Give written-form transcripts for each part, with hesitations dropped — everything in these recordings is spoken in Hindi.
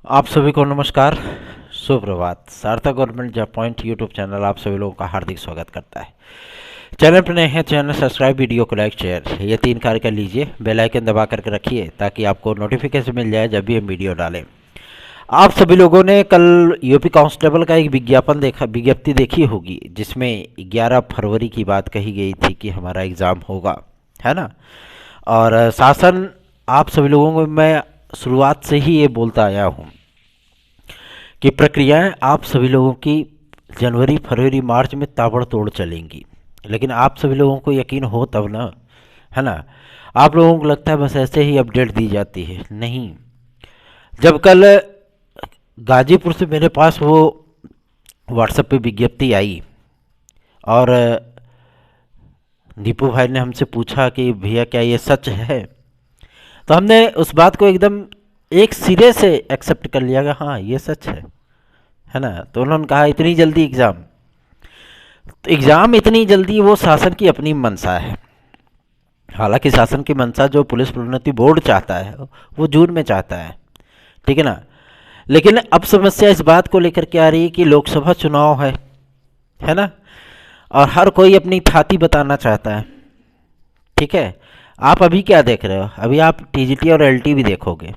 आप सभी को नमस्कार, सुप्रभात। सार्थक government job point YouTube channel आप सभी लोगों का हार्दिक स्वागत करता है। चैनल पर नए हैं, चैनल सब्सक्राइब, वीडियो को लाइक, शेयर, ये 3 कार्य कर लीजिए। बेल आइकन दबा करके रखिए ताकि आपको नोटिफिकेशन मिल जाए जब भी हम वीडियो डालें। आप सभी लोगों ने कल यूपी कांस्टेबल का एक विज्ञप्ति देखी होगी, जिसमें 11 फरवरी की बात कही गई थी कि हमारा एग्ज़ाम होगा, है ना। और शासन आप सभी लोगों को मैं शुरुआत से ही ये बोलता आया हूँ कि प्रक्रियाएं आप सभी लोगों की जनवरी, फरवरी, मार्च में ताबड़तोड़ चलेंगी। लेकिन आप सभी लोगों को यकीन हो तब ना, है ना। आप लोगों को लगता है बस ऐसे ही अपडेट दी जाती है, नहीं। जब कल गाजीपुर से मेरे पास वो व्हाट्सएप पे विज्ञप्ति आई और दीपू भाई ने हमसे पूछा कि भैया क्या ये सच है, तो हमने उस बात को एकदम एक सिरे से एक्सेप्ट कर लिया कि हाँ ये सच है ना। तो उन्होंने कहा इतनी जल्दी एग्ज़ाम, तो एग्ज़ाम इतनी जल्दी वो शासन की अपनी मंशा है। हालांकि शासन की मंशा जो पुलिस प्रोन्नति बोर्ड चाहता है वो जून में चाहता है, ठीक है ना। लेकिन अब समस्या इस बात को लेकर के आ रही है कि लोकसभा चुनाव है ना, और हर कोई अपनी थाती बताना चाहता है, ठीक है। आप अभी क्या देख रहे हो, अभी आप टीजीटी और एलटी भी देखोगे,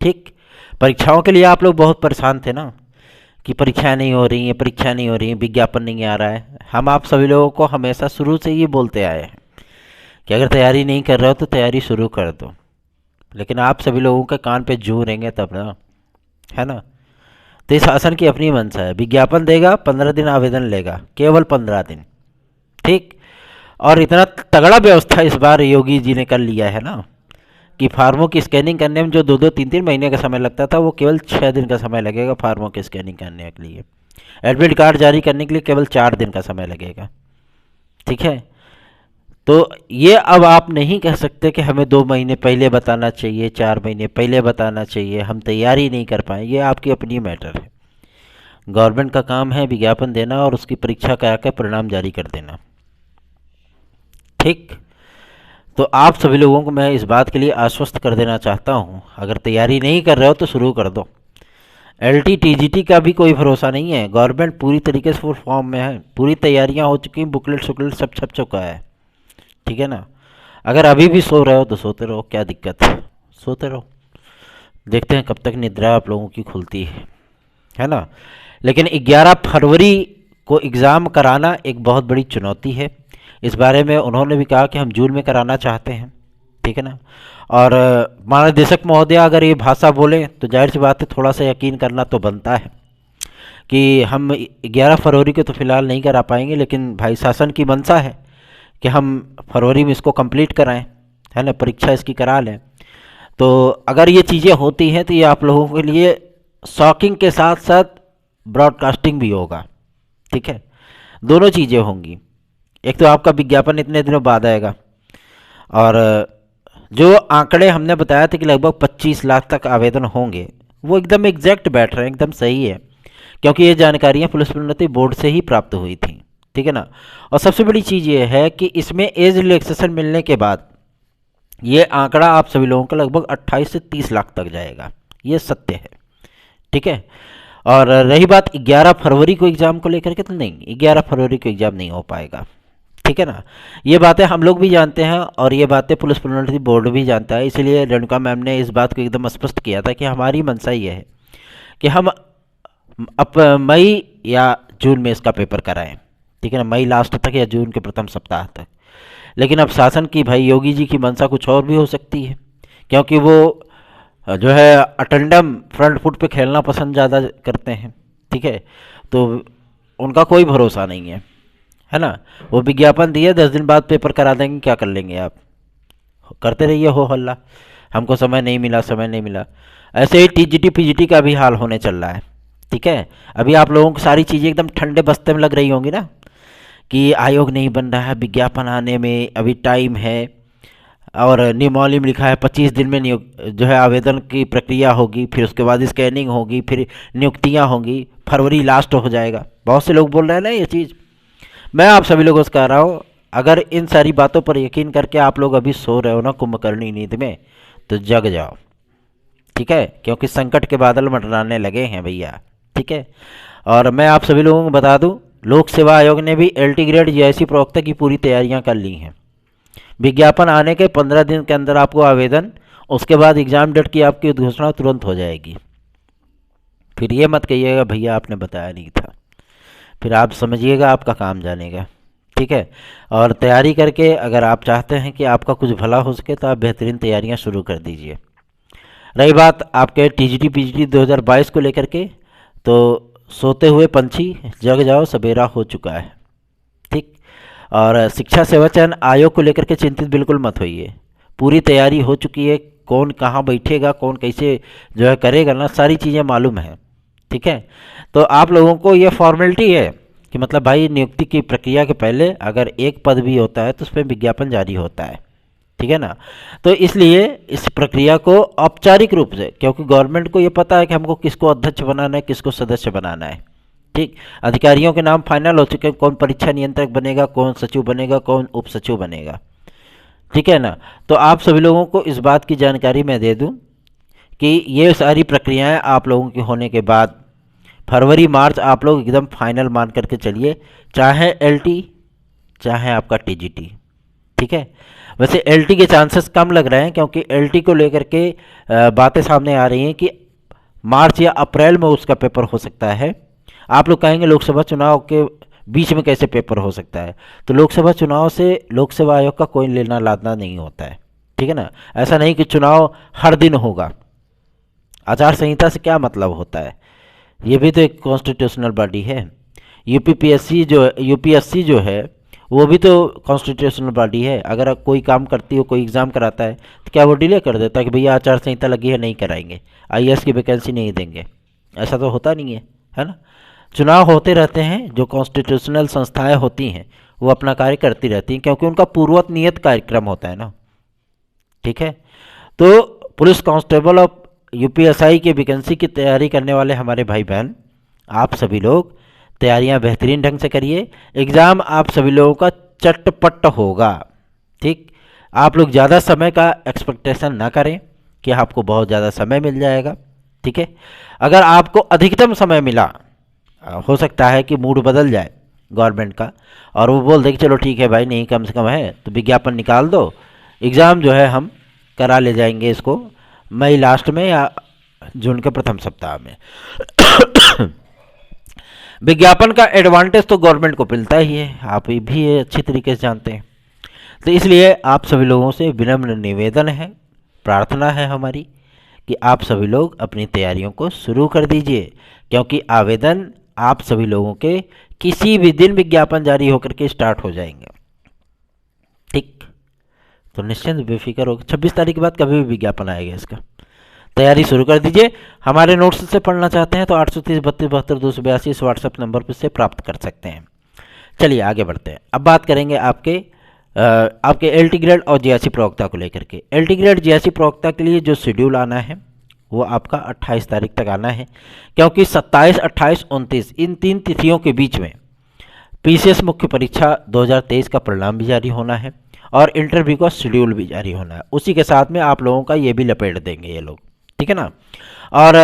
ठीक। परीक्षाओं के लिए आप लोग बहुत परेशान थे ना कि परीक्षाएं नहीं हो रही हैं, परीक्षा नहीं हो रही हैं, विज्ञापन नहीं आ रहा है। हम आप सभी लोगों को हमेशा शुरू से ये बोलते आए हैं कि अगर तैयारी नहीं कर रहे हो तो तैयारी शुरू कर दो। लेकिन आप सभी लोगों के कान पे जू रहेंगे तब ना, है ना। तो इस शासन की अपनी मंशा है, विज्ञापन देगा, 15 दिन आवेदन लेगा, केवल 15 दिन, ठीक। और इतना तगड़ा व्यवस्था इस बार योगी जी ने कर लिया है ना कि फार्मों की स्कैनिंग करने में जो 2-2, 3-3 महीने का समय लगता था वो केवल 6 दिन का समय लगेगा फार्मों की स्कैनिंग करने के लिए। एडमिट कार्ड जारी करने के लिए केवल 4 दिन का समय लगेगा, ठीक है। तो ये अब आप नहीं कह सकते कि हमें 2 महीने पहले बताना चाहिए, 4 महीने पहले बताना चाहिए, हम तैयारी नहीं कर पाए। ये आपकी अपनी मैटर है। गवर्नमेंट का काम है विज्ञापन देना और उसकी परीक्षा करा कर परिणाम जारी कर देना, ठीक। तो आप सभी लोगों को मैं इस बात के लिए आश्वस्त कर देना चाहता हूँ, अगर तैयारी नहीं कर रहे हो तो शुरू कर दो। एलटी टीजीटी का भी कोई भरोसा नहीं है, गवर्नमेंट पूरी तरीके से फुल फॉर्म में है, पूरी तैयारियां हो चुकी हैं, बुकलेट शुकलेट सब छप चुका है, ठीक है ना। अगर अभी भी सो रहे हो तो सोते रहो, क्या दिक्कत है, सोते रहो। देखते हैं कब तक निद्रा आप लोगों की खुलती है ना। लेकिन 11 फरवरी को एग्ज़ाम कराना एक बहुत बड़ी चुनौती है। इस बारे में उन्होंने भी कहा कि हम जून में कराना चाहते हैं, ठीक है ना। और महानिदेशक महोदय अगर ये भाषा बोलें तो जाहिर सी बात है थोड़ा सा यकीन करना तो बनता है कि हम 11 फरवरी को तो फ़िलहाल नहीं करा पाएंगे, लेकिन भाई शासन की मंशा है कि हम फरवरी में इसको कंप्लीट कराएं, है ना, परीक्षा इसकी करा लें। तो अगर ये चीज़ें होती हैं तो ये आप लोगों के लिए शॉकिंग के साथ साथ ब्रॉडकास्टिंग भी होगा, ठीक है। दोनों चीज़ें होंगी। एक तो आपका विज्ञापन इतने दिनों बाद आएगा, और जो आंकड़े हमने बताया थे कि लगभग 25 लाख तक आवेदन होंगे वो एकदम एग्जैक्ट बैठ रहे हैं, एकदम सही है, क्योंकि ये जानकारियाँ पुलिस प्रोन्नति बोर्ड से ही प्राप्त हुई थी, ठीक है ना। और सबसे बड़ी चीज़ ये है कि इसमें एज रिलैक्सेशन मिलने के बाद ये आंकड़ा आप सभी लोगों का लगभग 28 से 30 लाख तक जाएगा, ये सत्य है, ठीक है। और रही बात 11 फरवरी को एग्ज़ाम को लेकर के, तो नहीं, 11 फरवरी को एग्ज़ाम नहीं हो पाएगा, ठीक है ना। ये बातें हम लोग भी जानते हैं और ये बातें पुलिस प्रोन्नति बोर्ड भी जानता है। इसलिए रेणुका मैम ने इस बात को एकदम स्पष्ट किया था कि हमारी मंशा ये है कि हम अब मई या जून में इसका पेपर कराएं, ठीक है ना, मई लास्ट तक या जून के प्रथम सप्ताह तक। लेकिन अब शासन की, भाई योगी जी की मंशा कुछ और भी हो सकती है, क्योंकि वो जो है अटेंडम फ्रंट फुट पे खेलना पसंद ज़्यादा करते हैं, ठीक है। तो उनका कोई भरोसा नहीं है ना। वो विज्ञापन दिए, 10 दिन बाद पेपर करा देंगे, क्या कर लेंगे आप, करते रहिए हो हल्ला, हमको समय नहीं मिला, समय नहीं मिला। ऐसे ही टीजीटी पीजीटी का भी हाल होने चल रहा है, ठीक है। अभी आप लोगों को सारी चीज़ें एकदम ठंडे बस्ते में लग रही होंगी ना कि आयोग नहीं बन रहा है, विज्ञापन आने में अभी टाइम है, और नियमावली में लिखा है 25 दिन में जो है आवेदन की प्रक्रिया होगी, फिर उसके बाद स्कैनिंग होगी, फिर नियुक्तियां होंगी, फरवरी लास्ट हो जाएगा। बहुत से लोग बोल रहे हैं ना ये चीज़। मैं आप सभी लोगों से कह रहा हूँ, अगर इन सारी बातों पर यकीन करके आप लोग अभी सो रहे हो ना कुंभकर्णी नींद में, तो जग जाओ, ठीक है, क्योंकि संकट के बादल मंडराने लगे हैं भैया। ठीक है, और मैं आप सभी लोगों को बता दूं, लोक सेवा आयोग ने भी एलटी ग्रेड जीआईसी प्रवक्ता की पूरी तैयारियां कर ली हैं। विज्ञापन आने के 15 दिन के अंदर आपको आवेदन, उसके बाद एग्ज़ाम डेट की आपकी घोषणा तुरंत हो जाएगी। फिर ये मत कहिएगा भैया आपने बताया नहीं था, फिर आप समझिएगा आपका काम जानेगा। ठीक है, और तैयारी करके अगर आप चाहते हैं कि आपका कुछ भला हो सके तो आप बेहतरीन तैयारियां शुरू कर दीजिए। रही बात आपके टीजीटी पीजीटी 2022 को लेकर के, तो सोते हुए पंछी जग जाओ, सवेरा हो चुका है। ठीक, और शिक्षा सेवा चयन आयोग को लेकर के चिंतित बिल्कुल मत होइए, पूरी तैयारी हो चुकी है। कौन कहाँ बैठेगा, कौन कैसे जो है करेगा ना, सारी चीज़ें मालूम है। ठीक है, तो आप लोगों को ये फॉर्मेलिटी है कि मतलब भाई नियुक्ति की प्रक्रिया के पहले अगर एक पद भी होता है तो उस पर विज्ञापन जारी होता है। ठीक है ना, तो इसलिए इस प्रक्रिया को औपचारिक रूप से, क्योंकि गवर्नमेंट को ये पता है कि हमको किसको अध्यक्ष बनाना है, किसको सदस्य बनाना है। ठीक, अधिकारियों के नाम फाइनल हो चुके हैं, कौन परीक्षा नियंत्रक बनेगा, कौन सचिव बनेगा, कौन उप सचिव बनेगा। ठीक है ना, तो आप सभी लोगों को इस बात की जानकारी मैं दे दूं कि ये सारी प्रक्रियाएं आप लोगों की होने के बाद फरवरी मार्च आप लोग एकदम फाइनल मान करके चलिए, चाहे एलटी चाहे आपका टीजीटी। ठीक है, वैसे एलटी के चांसेस कम लग रहे हैं, क्योंकि एलटी को लेकर के बातें सामने आ रही हैं कि मार्च या अप्रैल में उसका पेपर हो सकता है। आप लोग कहेंगे लोकसभा चुनाव के बीच में कैसे पेपर हो सकता है, तो लोकसभा चुनाव से लोक सेवा आयोग का कोई लेना लादना नहीं होता है। ठीक है ना, ऐसा नहीं कि चुनाव हर दिन होगा। आचार संहिता से क्या मतलब होता है, ये भी तो एक कॉन्स्टिट्यूशनल बॉडी है। यूपीएससी जो है वो भी तो कॉन्स्टिट्यूशनल बॉडी है। अगर कोई काम करती हो, कोई एग्ज़ाम कराता है, तो क्या वो डिले कर देता है कि भैया आचार संहिता लगी है नहीं कराएंगे, आईएएस की वैकेंसी नहीं देंगे? ऐसा तो होता नहीं है ना। चुनाव होते रहते हैं, जो कॉन्स्टिट्यूशनल संस्थाएं होती हैं वो अपना कार्य करती रहती हैं, क्योंकि उनका पूर्वत नियत कार्यक्रम होता है ना। ठीक है, तो पुलिस कांस्टेबल और यूपीएसआई की वैकेंसी की तैयारी करने वाले हमारे भाई बहन, आप सभी लोग तैयारियां बेहतरीन ढंग से करिए। एग्ज़ाम आप सभी लोगों का चटपट होगा। ठीक, आप लोग ज़्यादा समय का एक्सपेक्टेशन ना करें कि आपको बहुत ज़्यादा समय मिल जाएगा। ठीक है, अगर आपको अधिकतम समय मिला, हो सकता है कि मूड बदल जाए गवर्नमेंट का और वो बोल दे कि चलो ठीक है भाई, नहीं कम से कम है तो विज्ञापन निकाल दो, एग्ज़ाम जो है हम करा ले जाएंगे इसको मई लास्ट में या जून के प्रथम सप्ताह में। विज्ञापन का एडवांटेज तो गवर्नमेंट को मिलता ही है, आप भी ये अच्छी तरीके से जानते हैं। तो इसलिए आप सभी लोगों से विनम्र निवेदन है, प्रार्थना है हमारी कि आप सभी लोग अपनी तैयारियों को शुरू कर दीजिए, क्योंकि आवेदन आप सभी लोगों के किसी भी दिन विज्ञापन जारी होकर के स्टार्ट हो जाएंगे। ठीक, तो निश्चिंत बेफिक्र हो, 26 तारीख के बाद कभी भी विज्ञापन आएगा, इसका तैयारी शुरू कर दीजिए। हमारे नोट्स से पढ़ना चाहते हैं तो 830 32 72 282 इस व्हाट्सएप नंबर पर से प्राप्त कर सकते हैं। चलिए आगे बढ़ते हैं। अब बात करेंगे आपके एलटी ग्रेड और जीआईसी प्रवक्ता को लेकर के। एलटी ग्रेड जीआईसी प्रवक्ता के लिए जो शेड्यूल आना है वो आपका 28 तारीख तक आना है, क्योंकि 27, 28, 29 इन 3 तिथियों के बीच में पीसीएस मुख्य परीक्षा 2023 का परिणाम भी जारी होना है और इंटरव्यू का शेड्यूल भी जारी होना है। उसी के साथ में आप लोगों का ये भी लपेट देंगे ये लोग। ठीक है ना, और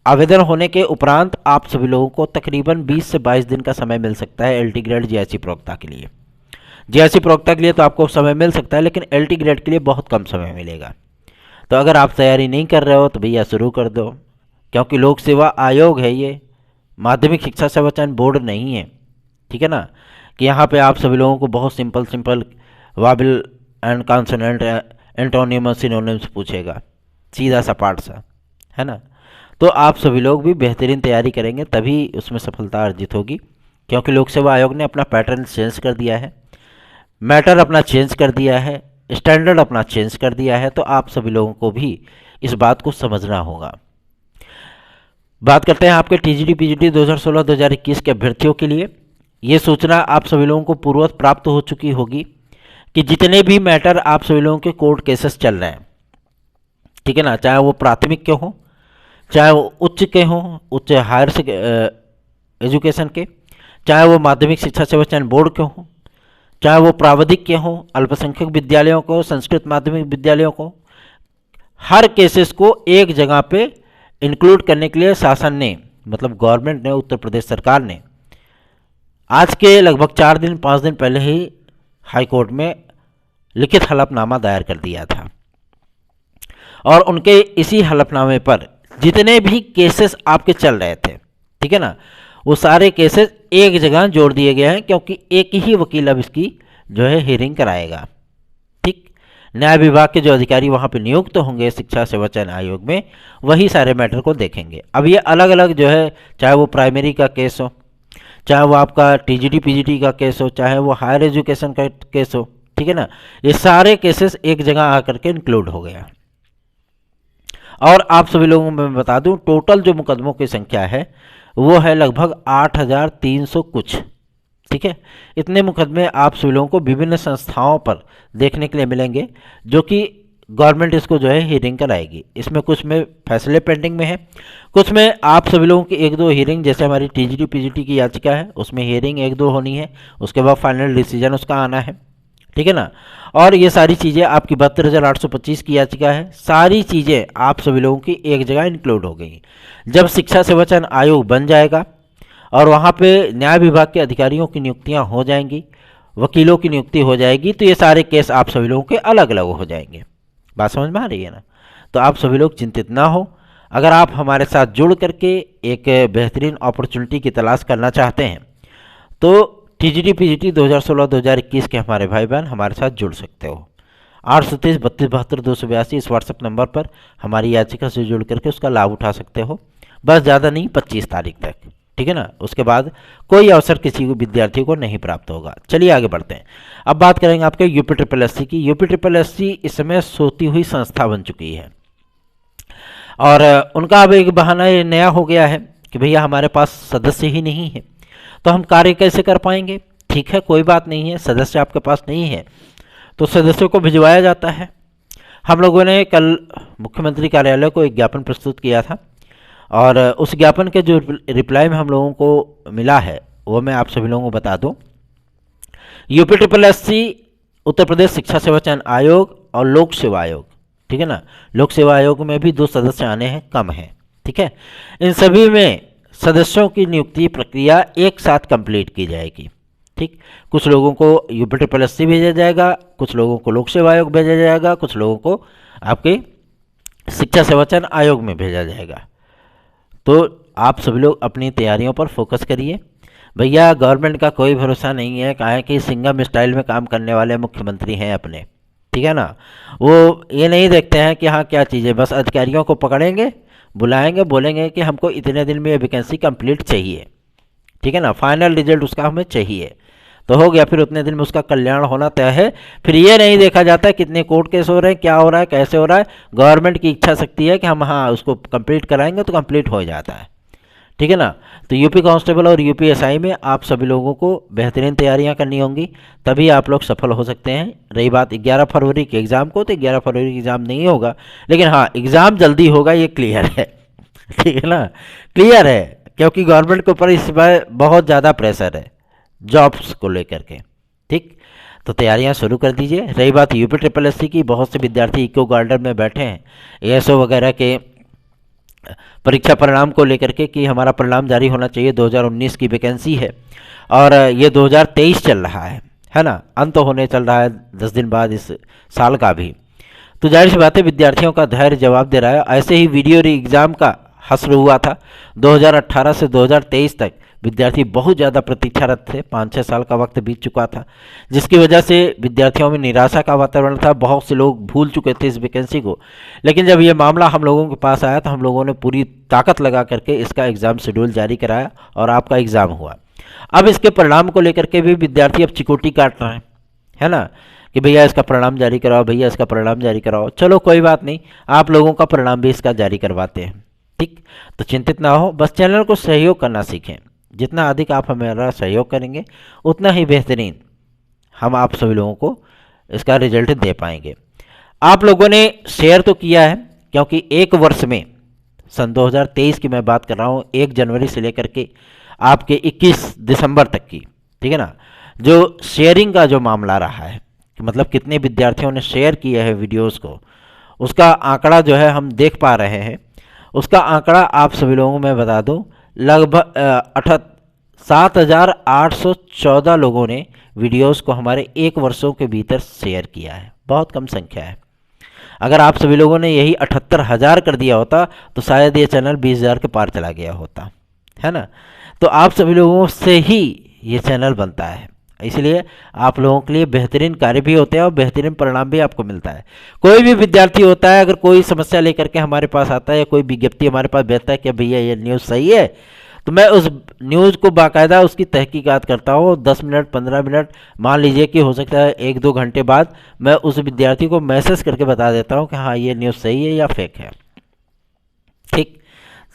आवेदन होने के उपरांत आप सभी लोगों को तकरीबन 20 से 22 दिन का समय मिल सकता है एलटी ग्रेड जीआईसी प्रवक्ता के लिए। जीआईसी प्रवक्ता के लिए तो आपको समय मिल सकता है, लेकिन एलटी ग्रेड के लिए बहुत कम समय मिलेगा। तो अगर आप तैयारी नहीं कर रहे हो तो भैया शुरू कर दो, क्योंकि लोक सेवा आयोग है ये, माध्यमिक शिक्षा सेवा चयन बोर्ड नहीं है। ठीक है ना, कि यहाँ पे आप सभी लोगों को बहुत simple वाबिल and consonant antonyms synonyms पूछेगा, सीधा सपाट सा, है ना। तो आप सभी लोग भी बेहतरीन तैयारी करेंगे तभी उसमें सफलता अर्जित होगी, क्योंकि लोक सेवा आयोग ने अपना पैटर्न चेंज कर दिया है, मैटर अपना चेंज कर दिया है, स्टैंडर्ड अपना चेंज कर दिया है। तो आप सभी लोगों को भी इस बात को समझना होगा। बात करते हैं आपके टीजीटी पीजीटी 2016-2021 के अभ्यर्थियों के लिए। ये सूचना आप सभी लोगों को पूर्ववत प्राप्त हो चुकी होगी कि जितने भी मैटर आप सभी लोगों के कोर्ट केसेस चल रहे हैं, ठीक है ना, चाहे वो प्राथमिक के हों, चाहे वो उच्च के हों, उच्च हायर एजुकेशन के, चाहे वो माध्यमिक शिक्षा सेवा चयन बोर्ड के हों, चाहे वो प्रावधिक के हों, अल्पसंख्यक विद्यालयों को, संस्कृत माध्यमिक विद्यालयों को, हर केसेस को एक जगह पे इंक्लूड करने के लिए शासन ने, मतलब गवर्नमेंट ने, उत्तर प्रदेश सरकार ने आज के लगभग 4 दिन 5 दिन पहले ही हाई कोर्ट में लिखित हलफनामा दायर कर दिया था। और उनके इसी हलफनामे पर जितने भी केसेस आपके चल रहे थे, ठीक है ना, वो सारे केसेस एक जगह जोड़ दिए गए हैं, क्योंकि एक ही वकील अब इसकी जो है हियरिंग कराएगा। ठीक, न्याय विभाग के जो अधिकारी वहाँ पे नियुक्त होंगे शिक्षा सेवा चयन आयोग में, वही सारे मैटर को देखेंगे। अब ये अलग अलग जो है, चाहे वो प्राइमरी का केस हो, चाहे वो आपका टीजीटी पीजीटी का केस हो, चाहे वो हायर एजुकेशन का केस हो, ठीक है ना, ये सारे केसेस एक जगह आकर के इंक्लूड हो गया। और आप सभी लोगों को मैं बता दूं, टोटल जो मुकदमों की संख्या है वो है लगभग 8,300 कुछ। ठीक है, इतने मुकदमे आप सभी लोगों को विभिन्न संस्थाओं पर देखने के लिए मिलेंगे, जो कि गवर्नमेंट इसको जो है हियरिंग कराएगी। इसमें कुछ में फैसले पेंडिंग में है, कुछ में आप सभी लोगों की 1-2 हियरिंग, जैसे हमारी टीजीटी पीजीटी की याचिका है उसमें हियरिंग 1-2 होनी है, उसके बाद फाइनल डिसीजन उसका आना है। ठीक है ना, और ये सारी चीज़ें आपकी 72,825 की याचिका है, सारी चीज़ें आप सभी लोगों की एक जगह इंक्लूड हो गई। जब शिक्षा सेवा चयन आयोग बन जाएगा और वहाँ पे न्याय विभाग के अधिकारियों की नियुक्तियाँ हो जाएंगी, वकीलों की नियुक्ति हो जाएगी, तो ये सारे केस आप सभी लोगों के अलग अलग हो जाएंगे। बात समझ में आ रही है ना? तो आप सभी लोग चिंतित ना हो। अगर आप हमारे साथ जुड़ करके एक बेहतरीन अपॉर्चुनिटी की तलाश करना चाहते हैं तो टीजीटी पीजीटी 2016-2021 के हमारे भाई बहन हमारे साथ जुड़ सकते हो। 823-3272-282 इस व्हाट्सएप नंबर पर हमारी याचिका से जुड़ करके उसका लाभ उठा सकते हो। बस ज़्यादा नहीं, 25 तारीख तक, ठीक है ना, उसके बाद कोई अवसर किसी विद्यार्थी को नहीं प्राप्त होगा। चलिए आगे बढ़ते हैं। अब बात करेंगे आपके यूपी ट्रिपल एससी की। यूपी ट्रिपल एससी इस समय सोती हुई संस्था बन चुकी है और उनका अब एक बहाना ये नया हो गया है कि भैया हमारे पास सदस्य ही नहीं है, तो हम कार्य कैसे कर पाएंगे। ठीक है, कोई बात नहीं है, सदस्य आपके पास नहीं है तो सदस्यों को भिजवाया जाता है। हम लोगों ने कल मुख्यमंत्री कार्यालय को एक ज्ञापन प्रस्तुत किया था और उस ज्ञापन के जो रिप्लाई में हम लोगों को मिला है वो मैं आप सभी लोगों को बता दूं। UP triple SC, Uttar Pradesh शिक्षा सेवा चयन आयोग और लोक सेवा आयोग, ठीक है ना, लोक सेवा आयोग में भी 2 सदस्य आने हैं, कम है। ठीक है, इन सभी में सदस्यों की नियुक्ति प्रक्रिया एक साथ कंप्लीट की जाएगी। ठीक, कुछ लोगों को यूपी ट्रिपल एससी भेजा जाएगा, कुछ लोगों को लोक सेवा आयोग भेजा जाएगा, कुछ लोगों को आपके शिक्षा सेवा चयन आयोग में भेजा जाएगा। तो आप सभी लोग अपनी तैयारियों पर फोकस करिए। भैया गवर्नमेंट का कोई भरोसा नहीं है, कहा है कि सिंघम स्टाइल में काम करने वाले मुख्यमंत्री हैं अपने, ठीक है ना, वो ये नहीं देखते हैं कि हाँ क्या चीज़ें, बस अधिकारियों को पकड़ेंगे, बुलाएंगे, बोलेंगे कि हमको इतने दिन में ये वैकेंसी कंप्लीट चाहिए, ठीक है ना, फाइनल रिजल्ट उसका हमें चाहिए, तो हो गया, फिर उतने दिन में उसका कल्याण होना तय है। फिर ये नहीं देखा जाता है कितने कोर्ट केस हो रहे हैं, क्या हो रहा है, कैसे हो रहा है। गवर्नमेंट की इच्छा शक्ति है कि हम हाँ उसको कंप्लीट कराएंगे तो कंप्लीट हो जाता है, ठीक है ना। तो यूपी कांस्टेबल और यूपी एसआई में आप सभी लोगों को बेहतरीन तैयारियां करनी होंगी, तभी आप लोग सफल हो सकते हैं। रही बात 11 फरवरी के एग्ज़ाम को, तो 11 फरवरी एग्ज़ाम नहीं होगा, लेकिन हाँ एग्ज़ाम जल्दी होगा, ये क्लियर है, ठीक है ना, क्लियर है, क्योंकि गवर्नमेंट के ऊपर इस बार बहुत ज़्यादा प्रेशर है जॉब्स को लेकर के। ठीक, तो तैयारियां शुरू कर दीजिए। रही बात यूपी ट्रिपल एससी की, बहुत से विद्यार्थी इको गार्डन में बैठे हैं एएसओ वगैरह के परीक्षा परिणाम को लेकर के कि हमारा परिणाम जारी होना चाहिए, 2019 की वैकेंसी है और ये 2023 चल रहा है ना, अंत होने चल रहा है 10 दिन बाद इस साल का भी। तो जाहिर सी बात है विद्यार्थियों का धैर्य जवाब दे रहा है। ऐसे ही वीडियो री एग्ज़ाम का हश्र हुआ था 2018 से 2023 तक, विद्यार्थी बहुत ज़्यादा प्रतीक्षारत थे, 5-6 साल का वक्त बीत चुका था, जिसकी वजह से विद्यार्थियों में निराशा का वातावरण था, बहुत से लोग भूल चुके थे इस वैकेंसी को। लेकिन जब ये मामला हम लोगों के पास आया तो हम लोगों ने पूरी ताकत लगा करके इसका एग्ज़ाम शेड्यूल जारी कराया और आपका एग्ज़ाम हुआ। अब इसके परिणाम को लेकर के भी विद्यार्थी अब चिकोटी काट रहे हैं, है ना, कि भैया इसका परिणाम जारी कराओ, भैया इसका परिणाम जारी कराओ। चलो कोई बात नहीं, आप लोगों का परिणाम भी इसका जारी करवाते हैं। ठीक, तो चिंतित ना हो, बस चैनल को सहयोग करना सीखें। जितना अधिक आप हमारा सहयोग करेंगे उतना ही बेहतरीन हम आप सभी लोगों को इसका रिजल्ट दे पाएंगे। आप लोगों ने शेयर तो किया है, क्योंकि एक वर्ष में सन 2023 की मैं बात कर रहा हूँ, 1 जनवरी से लेकर के आपके 21 दिसंबर तक की, ठीक है ना, जो शेयरिंग का जो मामला रहा है, मतलब कितने विद्यार्थियों ने शेयर किया है वीडियोज़ को, उसका आंकड़ा जो है हम देख पा रहे हैं। उसका आंकड़ा आप सभी लोगों को मैं बता दूं, लगभग 7,814 लोगों ने वीडियोस को हमारे 1 वर्षों के भीतर शेयर किया है। बहुत कम संख्या है। अगर आप सभी लोगों ने यही 78,000 कर दिया होता तो शायद ये चैनल 20,000 के पार चला गया होता, है ना। तो आप सभी लोगों से ही ये चैनल बनता है, इसलिए आप लोगों के लिए बेहतरीन कार्य भी होते हैं और बेहतरीन परिणाम भी आपको मिलता है। कोई भी विद्यार्थी होता है, अगर कोई समस्या लेकर के हमारे पास आता है या कोई विज्ञप्ति हमारे पास भेजता है कि भैया ये न्यूज़ सही है, तो मैं उस न्यूज़ को बाकायदा उसकी तहकीकात करता हूँ। 10 मिनट 15 मिनट, मान लीजिए कि हो सकता है 1-2 घंटे बाद मैं उस विद्यार्थी को मैसेज करके बता देता हूँ कि हाँ ये न्यूज़ सही है या फेक है। ठीक,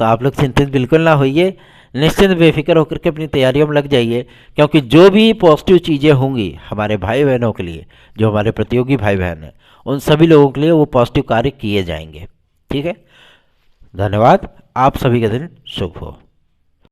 तो आप लोग चिंतित बिल्कुल ना होइए, निश्चिंत बेफिक्र होकर के अपनी तैयारियों में लग जाइए, क्योंकि जो भी पॉजिटिव चीज़ें होंगी हमारे भाई बहनों के लिए, जो हमारे प्रतियोगी भाई बहन हैं, उन सभी लोगों के लिए वो पॉजिटिव कार्य किए जाएंगे। ठीक है, धन्यवाद। आप सभी का दिन शुभ हो।